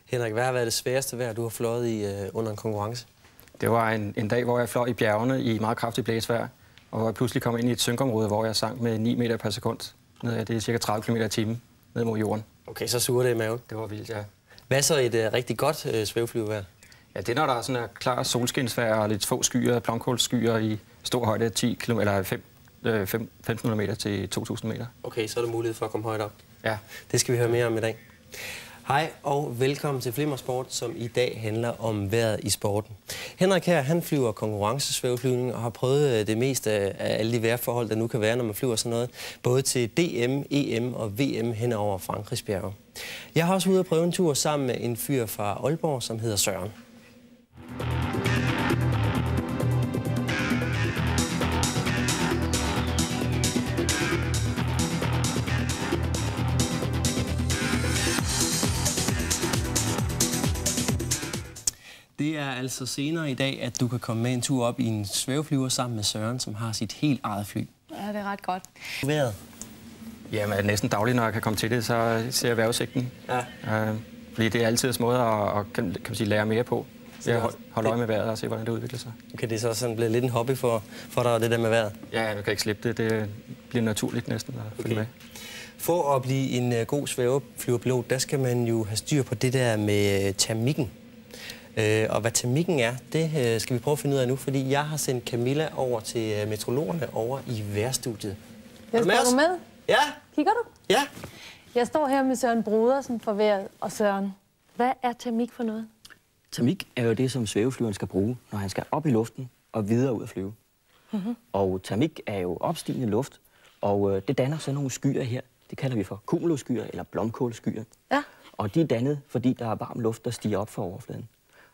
Henrik, hvad har været det sværeste vejr, du har fløjet i under en konkurrence? Det var en dag, hvor jeg fløj i bjergene i meget kraftigt blæsvejr, og hvor jeg pludselig kom ind i et synkområde, hvor jeg sank med 9 meter per sekund. Det er cirka 30 km i timen ned mod jorden. Okay, så suger det i maven. Det var vildt, ja. Hvad så et rigtig godt svæveflyvevejr? Ja, det er, når der er sådan en klar solskinsvejr og lidt få skyer, blomkålskyer i stor højde, 10 km, eller 1500 meter til 2000 meter. Okay, så er der mulighed for at komme højt op. Ja. Det skal vi høre mere om i dag. Hej og velkommen til Flimmersport, som i dag handler om vejret i sporten. Henrik her, han flyver konkurrencesvæveflyvning og har prøvet det meste af alle de vejrforhold, der nu kan være, når man flyver sådan noget. Både til DM, EM og VM hen over Frankrigs bjerge. Jeg har også ude at prøve en tur sammen med en fyr fra Aalborg, som hedder Søren. Det er altså senere i dag, at du kan komme med en tur op i en svæveflyver sammen med Søren, som har sit helt eget fly. Ja, det er ret godt. Vejret? Jamen, næsten dagligt, når jeg kan komme til det, så ser jeg vejrudsigten. Ja. Fordi det er altid en måde at kan man sige, lære mere på. Jeg holder øje med vejret og se, hvordan det udvikler sig. Okay, det er så sådan blevet lidt en hobby for dig, det der med vejret? Ja, jeg kan ikke slippe det. Det bliver naturligt næsten at følge med. For at blive en god svæveflyverpilot, der skal man jo have styr på det der med termikken. Og hvad termikken er, det skal vi prøve at finde ud af nu, fordi jeg har sendt Camilla over til meteorologerne over i vejrstudiet. Er du med? Ja. Kigger du? Ja. Jeg står her med Søren Brodersen fra vejret. Og Søren, hvad er termik for noget? Termik er jo det, som svæveflyveren skal bruge, når han skal op i luften og videre ud at flyve. Og termik er jo opstigende luft, og det danner sådan nogle skyer her. Det kalder vi for cumulusskyer eller blomkålskyer. Ja. Og de er dannet, fordi der er varm luft, der stiger op fra overfladen.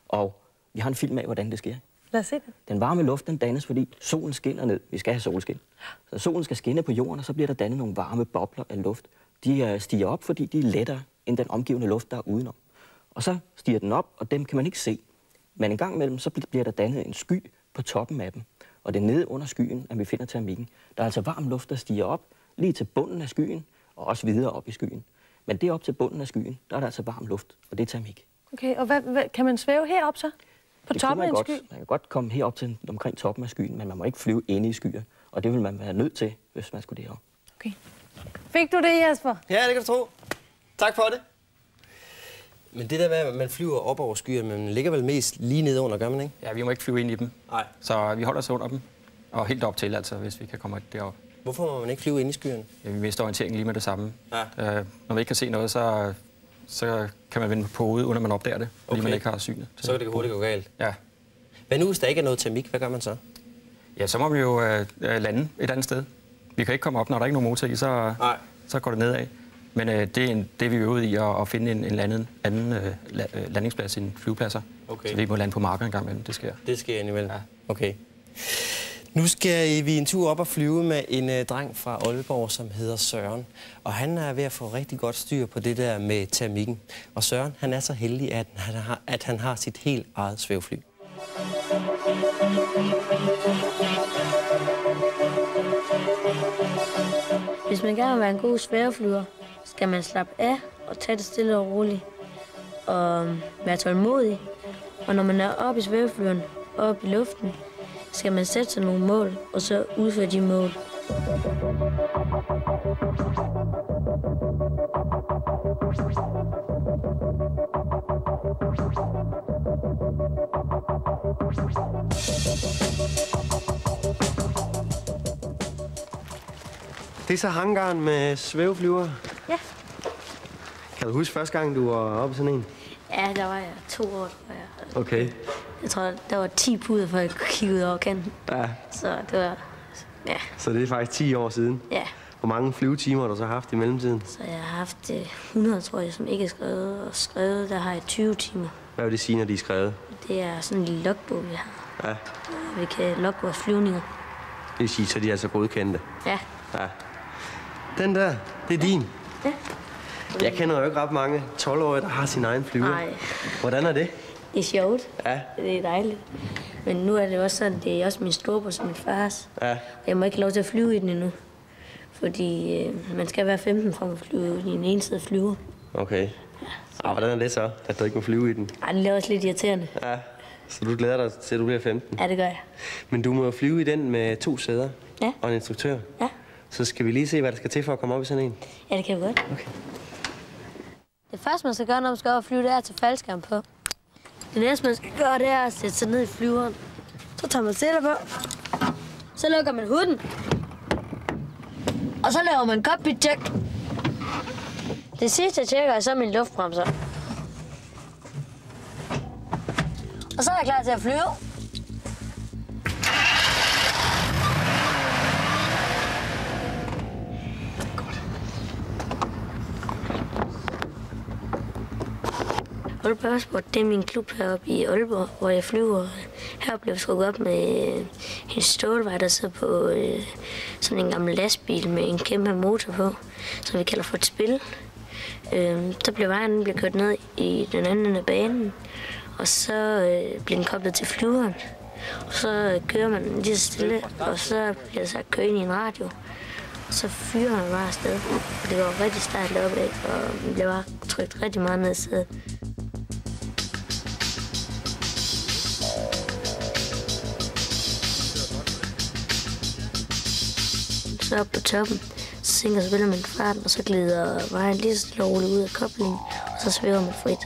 Og vi har en film af, hvordan det sker. Lad os se det. Den varme luft, den dannes, fordi solen skinner ned. Vi skal have solskin. Så solen skal skinne på jorden, og så bliver der dannet nogle varme bobler af luft. De stiger op, fordi de er lettere end den omgivende luft, der er udenom. Og så stiger den op, og dem kan man ikke se. Men en gang imellem, så bliver der dannet en sky på toppen af dem. Og det er nede under skyen, at vi finder termikken. Der er altså varm luft, der stiger op, lige til bunden af skyen, og også videre op i skyen. Men det op til bunden af skyen, der er der altså varm luft, og det er termik. Okay, og kan man svæve herop så? På toppen af en sky? Man kan godt komme herop til omkring toppen af skyen, men man må ikke flyve inde i skyer. Og det vil man være nødt til, hvis man skulle derop. Okay. Fik du det, Jesper? Ja, det kan du tro. Tak for det. Men det der med, at man flyver op over skyer, man ligger vel mest lige nede under, gør man ikke? Ja, vi må ikke flyve ind i dem. Nej. Så vi holder os under dem, og helt op til, altså, hvis vi kan komme derop. Hvorfor må man ikke flyve ind i skyerne? Ja, vi mister orienteringen lige med det samme. Ja. Når vi ikke kan se noget, så kan man vende på hovedet, uden at man opdager det, fordi man ikke har synet. Så kan det hurtigt gå galt. Ja. Men nu, hvis der ikke er noget termik, hvad gør man så? Ja, så må vi jo lande et andet sted. Vi kan ikke komme op, når der ikke er nogen motor i, så går det nedad. Men det er vi øvet i at finde en anden landingsplads end flyvepladser. Okay. Så vi må lande på marken en gang imellem. Det sker. Det sker indimellem? Ja. Okay. Nu skal vi en tur op og flyve med en dreng fra Aalborg, som hedder Søren. Og han er ved at få rigtig godt styr på det der med termikken. Og Søren, han er så heldig, at han har sit helt eget svævefly. Hvis man gerne vil være en god svæveflyver, skal man slappe af og tage det stille og roligt. Og være tålmodig. Og når man er oppe i svæveflyveren, oppe i luften, skal man sætte sig nogle mål, og så udføre de mål. Det er så hangaren med svæveflyver. Ja. Kan du huske første gang, du var oppe i sådan en? Ja, der var jeg 2 år, tror jeg. Okay. Jeg tror, der var 10 puder, før jeg kunne kigge ud over kanten. Ja. Så det var... Ja. Så det er faktisk 10 år siden? Ja. Hvor mange flyvetimer har du så haft i mellemtiden? Så jeg har haft 100, tror jeg, som ikke er skrevet. Og skrevet, der har jeg 20 timer. Hvad vil det sige, når de er skrevet? Det er sådan en lille logbog, vi har. Ja. Vi kan logge vores flyvninger. Det vil sige, så de er altså godkendte? Ja. Ja. Den der, det er din? Ja. Jeg kender jo ikke ret mange 12-årige, der har sin egen flyver. Nej. Hvordan er det? Det er sjovt. Ja. Det er dejligt. Men nu er det også sådan, det er også min storebror som min fars. Ja. Jeg må ikke lov til at flyve i den endnu. Fordi man skal være 15 for at flyve i en ensidig flyver. Okay. Hvordan er det så, at du ikke må flyve i den? Ej, den er også lidt irriterende. Ja, så du glæder dig til, at du bliver 15? Ja, det gør jeg. Men du må jo flyve i den med 2 sæder og en instruktør. Ja. Så skal vi lige se, hvad der skal til for at komme op i sådan en. Ja, det kan vi godt. Okay. Det første, man skal gøre, når man skal op og flyve, det er at tage faldskærm på. Det næste, man skal gøre, det er at sætte sig ned i flyveren. Så tager man sætter på. Så lukker man huden. Og så laver man cockpit-check. Det sidste, jeg tjekker, er så min luftbremser. Og så er jeg klar til at flyve. Aalborg Sport, det er min klub heroppe i Aalborg, hvor jeg flyver. Her blev jeg trukket op med en stålvej, der sidder på sådan en gammel lastbil med en kæmpe motor på, som vi kalder for et spil. Så blev vejen kørt ned i den anden ende af banen, og så bliver den koblet til flyveren. Og så kører man lige så stille, og så bliver der sagt køre ind i en radio. Og så fyrer man bare afsted. Og det var rigtig stærkt deroppe af, og man blev bare trykt rigtig meget ned i sædet. Så op på toppen, så sænker spiller man farten, og så glider vejen lige så stille og roligt ud af koblingen, og så svæver man frit.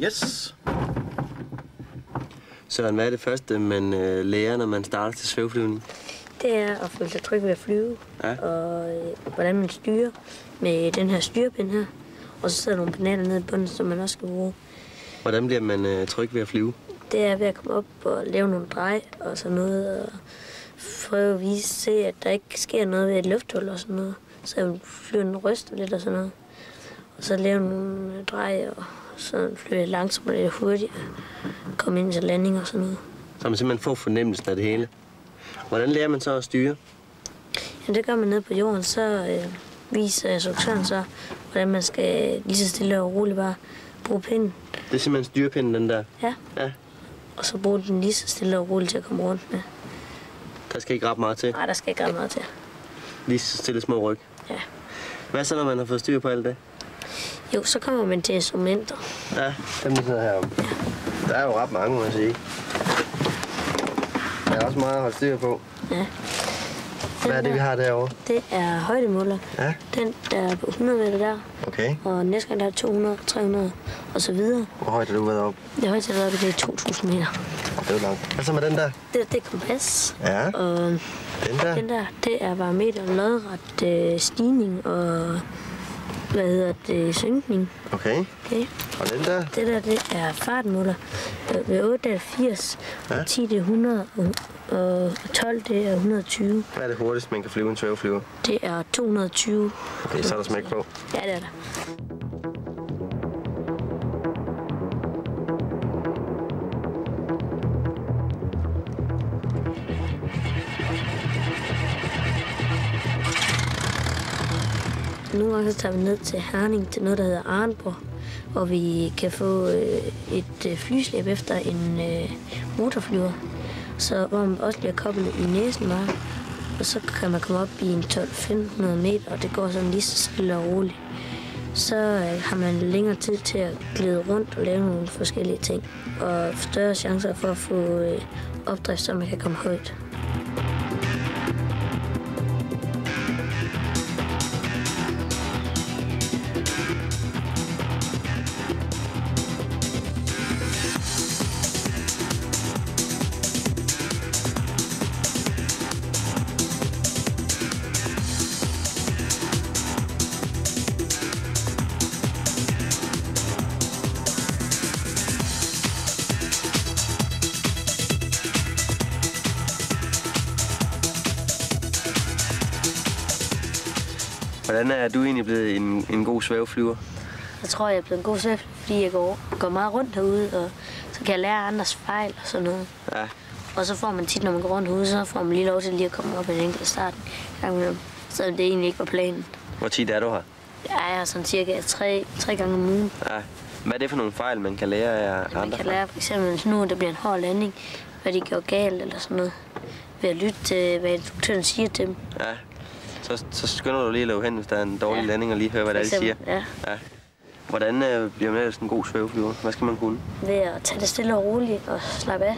Yes. Søren, hvad er det første, man lærer, når man starter til svæveflyvning? Det er at føle sig tryg ved at flyve, og hvordan man styrer med den her styrepind her. Og så sidder nogle pedaler nede i bunden, som man også skal bruge. Hvordan bliver man tryg ved at flyve? Det er ved at komme op og lave nogle drej og sådan noget, og prøve at se, at der ikke sker noget ved et lufthul og sådan noget. Så flyver ryster lidt og sådan noget. Og så lave nogle drej og så flyver langsomt og lidt hurtigt og komme ind til landing og sådan noget. Så man simpelthen får fornemmelsen af det hele. Hvordan lærer man så at styre? Jamen, det gør man nede på jorden, så viser instruktøren så, hvordan man skal lige så stille og roligt bare bruge pinden. Det er simpelthen styrepinden, den der? Ja. Og så bruge den lige så stille og roligt til at komme rundt med. Der skal ikke ret meget til? Nej, der skal ikke ret meget til. Lige så stille små ryg? Ja. Hvad så, når man har fået styr på alt det? Jo, så kommer man til instrumenter. Ja, dem der sidder heroppe. Ja. Der er jo ret mange, må jeg sige. Der er også meget at holde styr på. Ja. Hvad er det, vi har derovre? Det er højdemåler. Ja. Den der er på 100 meter der. Okay. Og næste gang der er 200, 300 og så videre. Hvor højt har du været op? Det højeste har været det er 2000 meter. Det er jo langt. Hvad så med den der? Det er kompas. Ja. Og den der, det er barometer, lodret stigning og synkning. Okay. Og den der? Det er fartmåler. Ved 8 er 80, og 10 det er 100, og 12 det er 120. Hvad er det hurtigst, man kan flyve en svæveflyver? Det er 220. Okay, så er der smæk på. Ja, det er der. Nogle gange så tager vi ned til Herning, til noget, der hedder Arnborg, hvor vi kan få et flyslæb efter en motorflyver, så hvor man også bliver koblet i næsen bare. Og så kan man komme op i en 1200-1500 meter, og det går sådan lige så stille og roligt. Så har man længere tid til at glide rundt og lave nogle forskellige ting, og større chancer for at få opdrift, så man kan komme højt. Hvordan er du egentlig blevet en god svæveflyver? Jeg tror, jeg er blevet en god svæveflyver, fordi jeg går meget rundt herude, og så kan jeg lære andres fejl og sådan noget. Ja. Og så får man tit, når man går rundt herude, så får man lige lov til lige at komme op en enkelt start. Så det egentlig ikke var planen. Hvor tit er du her? Jeg er sådan cirka 3 gange om ugen. Ja. Hvad er det for nogle fejl, man kan lære af andre? Man kan lære for eksempel, hvis nu der bliver en hård landing, hvad de gjorde galt eller sådan noget. Ved at lytte til, hvad instruktøren siger til dem. Ja. Så skynder du lige at løbe hen, hvis der er en dårlig landing, og lige høre, hvad det er, de siger. Ja. Hvordan bliver man ellers en god svæveflyver? Hvad skal man kunne? Ved at tage det stille og roligt og slappe af.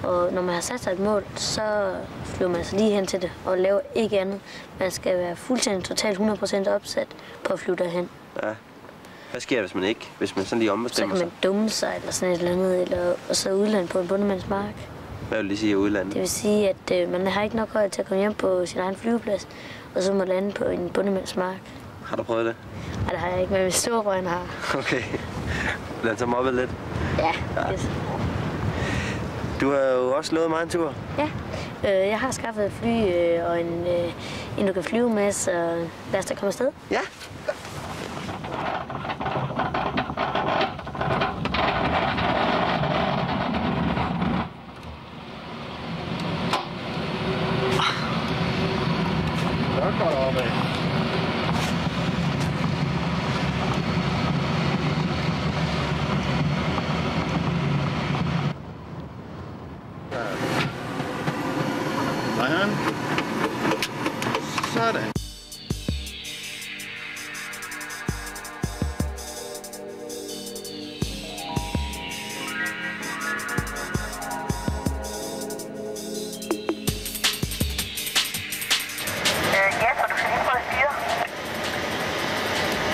Og når man har sat sig et mål, så flyver man så lige hen til det og laver ikke andet. Man skal være fuldstændig totalt 100% opsat på at flyve derhen. Ja. Hvad sker der, hvis man sådan lige ombestemmer sig? Så kan man dumme sig eller sådan et eller andet, og så udlande på en bondemandsmark. Hvad vil det sige udlandet? Det vil sige, at man har ikke nok højde til at komme hjem på sin egen flyveplads, og så må lande på en bondemandsmark. Har du prøvet det? Nej, det har jeg ikke, men min storebrøn har. Okay. Lad os mobbet lidt. Ja. Du har jo også slået mig en tur. Ja. Jeg har skaffet et fly og en du kan flyve med, så lad os da komme afsted. Ja. Så går det opad. Sådan. Sådan.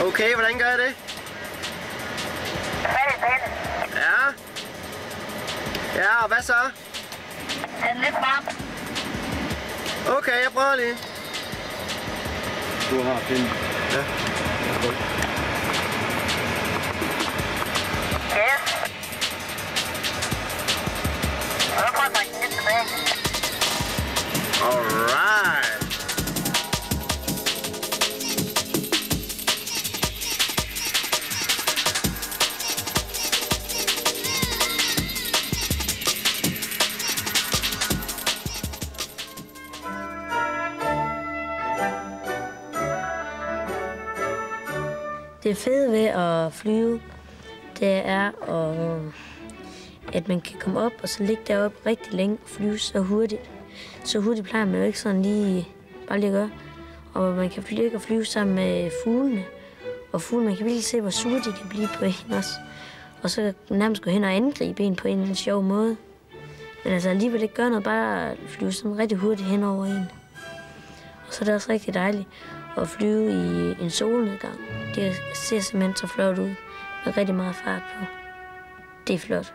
Okay, hvordan gør jeg det? Ja. Ja, og hvad så? Den er lidt varm. Okay, jeg prøver lige. Du har film. Ja. Ja. Og så prøver jeg lidt tilbage. Alright. Det fede ved at flyve, det er, at man kan komme op og så ligge deroppe rigtig længe og flyve så hurtigt. Så hurtigt plejer man jo ikke sådan lige bare lige at gøre. Og man kan ligge og flyve sammen med fuglene. Og fuglene, man kan virkelig se, hvor sure de kan blive på en også. Og så nærmest gå hen og angribe en på en eller anden sjov måde. Men altså alligevel ikke gøre noget, bare flyve sådan rigtig hurtigt hen over en. Og så er det også rigtig dejligt at flyve i en solnedgang. Det ser simpelthen så flot ud, med rigtig meget fart på. Det er flot.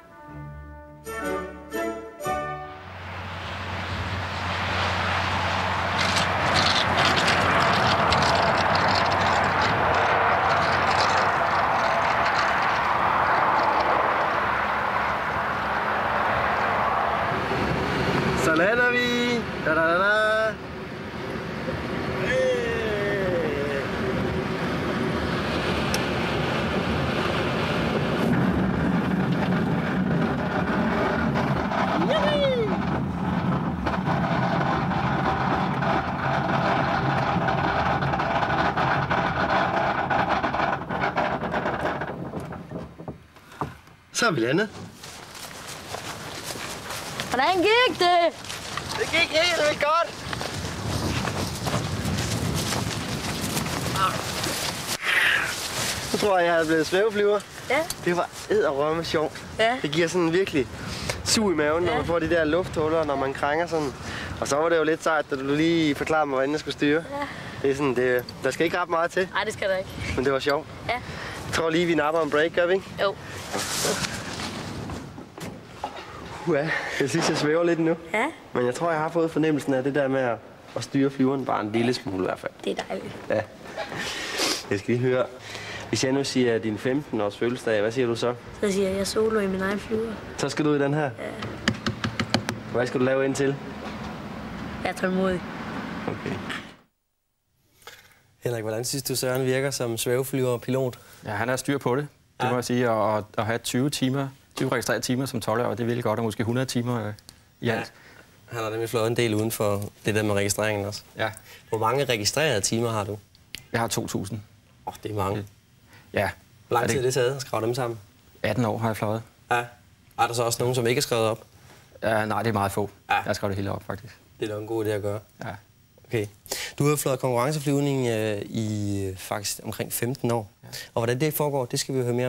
Så lander vi. Da, da, da, da. Så er vi landet. Hvordan gik det? Det gik helt vildt godt. Så tror jeg er blevet svæveflyver. Ja. Det var edderrømme sjovt. Ja. Det giver sådan virkelig sug i maven, når man får de der lufthuller, når man krænger sådan. Og så var det jo lidt sejt, da du lige forklarede mig, hvordan jeg skulle styre. Ja. Det er sådan, der skal ikke ret meget til. Nej, det skal der ikke. Men det var sjovt. Ja. Jeg tror lige, vi napper en break, gør vi ikke? Jo. Ja, jeg synes, jeg svæver lidt nu. Ja. Men jeg tror, jeg har fået fornemmelsen af det der med at styre flyveren bare en lille smule i hvert fald. Det er dejligt. Ja. Jeg skal lige høre. Hvis jeg nu siger din 15-års fødselsdag, hvad siger du så? Så siger jeg solo i min egen flyver. Så skal du i den her? Ja. Hvad skal du lave indtil? Jeg er tålmodig. Okay. Henrik, hvordan synes du, Søren virker som svæveflyver og pilot? Ja, han har styr på det, det må jeg sige. Og at have 20 registrerede timer som 12-årig, det er virkelig godt, og måske 100 timer i alt. Ja. Han har nemlig flået en del uden for det der med registreringen også. Ja. Hvor mange registrerede timer har du? Jeg har 2.000. Det er mange. Ja. Hvor lang tid er det taget at skrive dem sammen? 18 år har jeg fløjet. Ja. Er der så også nogen, som ikke er skrevet op? Nej, det er meget få. Ja. Jeg har skrevet det hele op, faktisk. Det er nok en god idé at gøre. Ja. Okay. Du har fløjet konkurrenceflyvning i faktisk omkring 15 år. Ja. Og hvordan det foregår, det skal vi høre mere